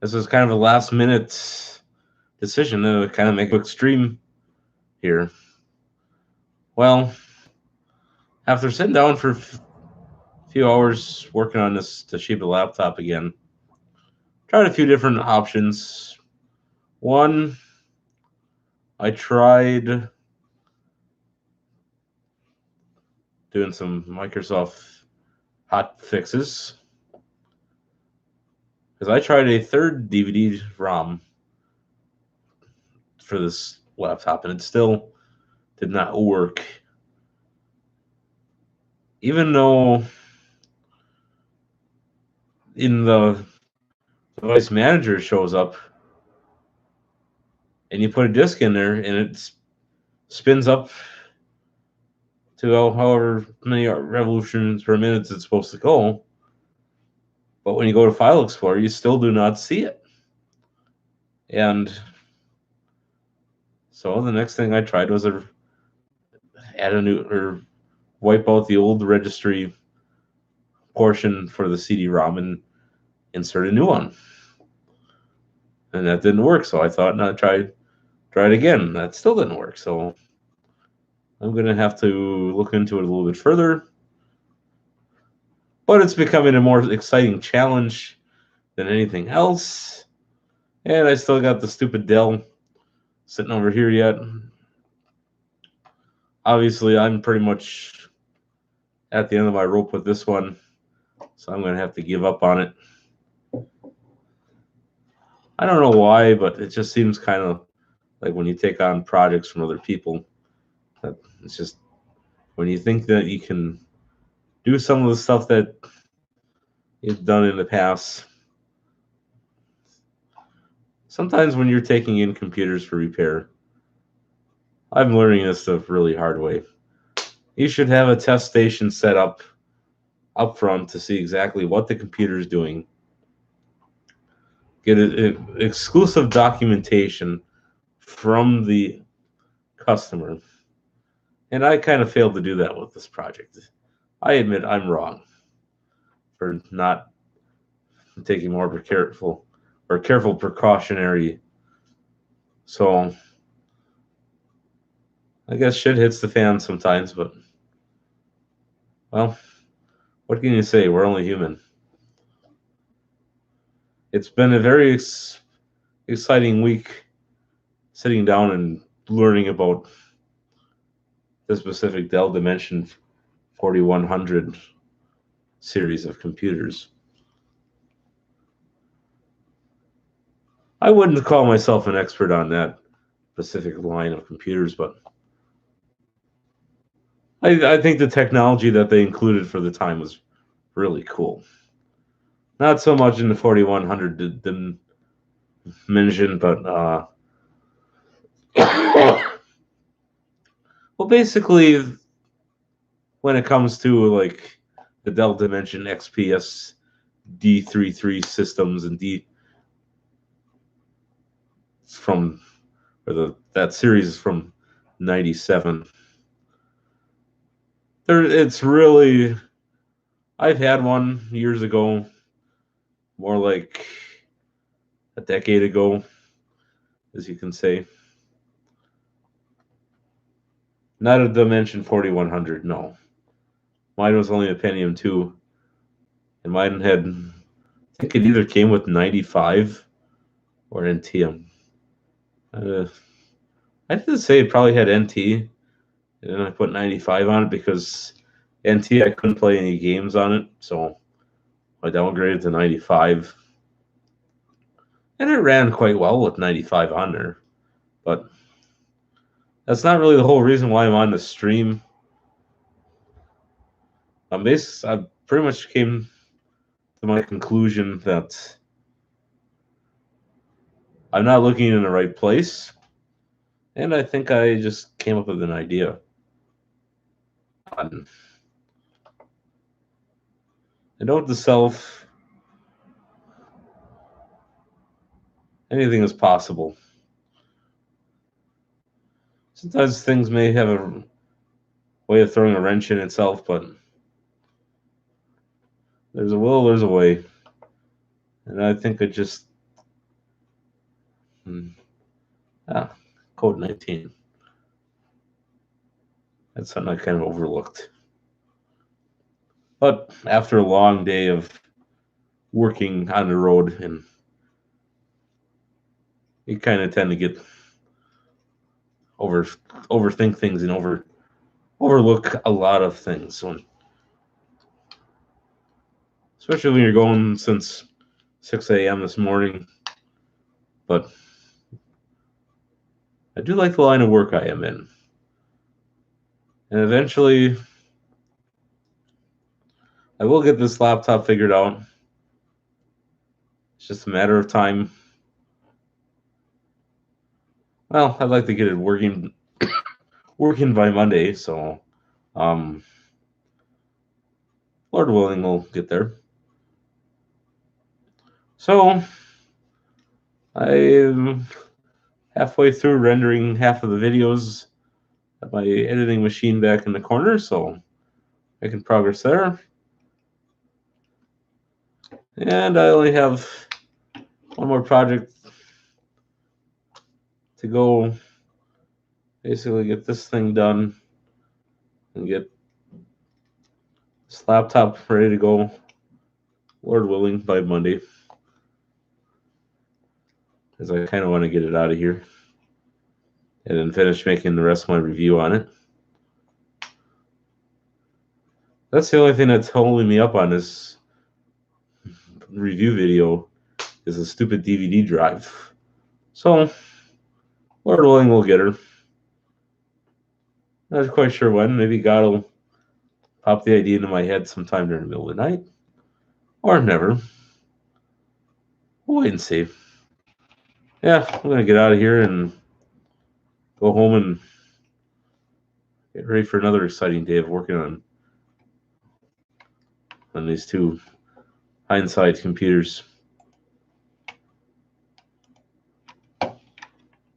This is kind of a last minute decision to kind of make a quick stream here. Well, after sitting down for a few hours working on this Toshiba laptop again, tried a few different options. One, I tried doing some Microsoft hot fixes because I tried a third DVD ROM for this laptop and it still did not work. Even though in the device manager shows up and you put a disk in there and it spins up to however many revolutions per minute it's supposed to go. But when you go to File Explorer, you still do not see it. And so the next thing I tried was add a new or wipe out the old registry portion for the CD-ROM and insert a new one. And that didn't work, so I thought, no, try it again. That still didn't work, so I'm going to have to look into it a little bit further. But it's becoming a more exciting challenge than anything else. And I still got the stupid Dell sitting over here yet. Obviously, I'm pretty much at the end of my rope with this one, so I'm going to have to give up on it. I don't know why, but it just seems kind of like when you take on projects from other people, that it's just when you think that you can do some of the stuff that you've done in the past. Sometimes when you're taking in computers for repair, I'm learning this the really hard way. You should have a test station set up front to see exactly what the computer is doing. Get exclusive documentation from the customer. And I kind of failed to do that with this project. I admit I'm wrong for not taking more careful precautionary. So I guess shit hits the fan sometimes, but well, what can you say? We're only human. It's been a very exciting week sitting down and learning about the specific Dell Dimension 4100 series of computers. I wouldn't call myself an expert on that specific line of computers, but I think the technology that they included for the time was really cool. Not so much in the 4100 dimension, but well, basically, when it comes to like the Dell Dimension XPS D33 systems and that series is from '97. It's really, I've had one years ago, more like a decade ago, as you can say. Not a Dimension 4100, no. Mine was only a Pentium 2, and mine had, I think it either came with 95 or NT. I did say it probably had NT, and then I put 95 on it because NT I couldn't play any games on it, so I downgraded to 95. And it ran quite well with 95 on there, but that's not really the whole reason why I'm on the stream. I pretty much came to my conclusion that I'm not looking in the right place, and I think I just came up with an idea. And note to self, anything is possible. Sometimes things may have a way of throwing a wrench in itself, but there's a will, there's a way. And I think I just And, COVID-19. That's something I kind of overlooked. But after a long day of working on the road, and you kind of tend to get overthink things and overlook a lot of things. Especially when you're going since 6 a.m. this morning. But I do like the line of work I am in. And eventually, I will get this laptop figured out. It's just a matter of time. Well, I'd like to get it working by Monday, so Lord willing, we'll get there. So I'm halfway through rendering half of the videos at my editing machine back in the corner, so making progress there. And I only have one more project to go, basically get this thing done and get this laptop ready to go, Lord willing, by Monday, because I kind of want to get it out of here and then finish making the rest of my review on it. That's the only thing that's holding me up on this review video is a stupid DVD drive. So, Lord willing, we'll get her. Not quite sure when. Maybe God will pop the idea into my head sometime during the middle of the night. Or never. We'll wait and see. Yeah, I'm going to get out of here and go home and get ready for another exciting day of working on these two hindsight computers.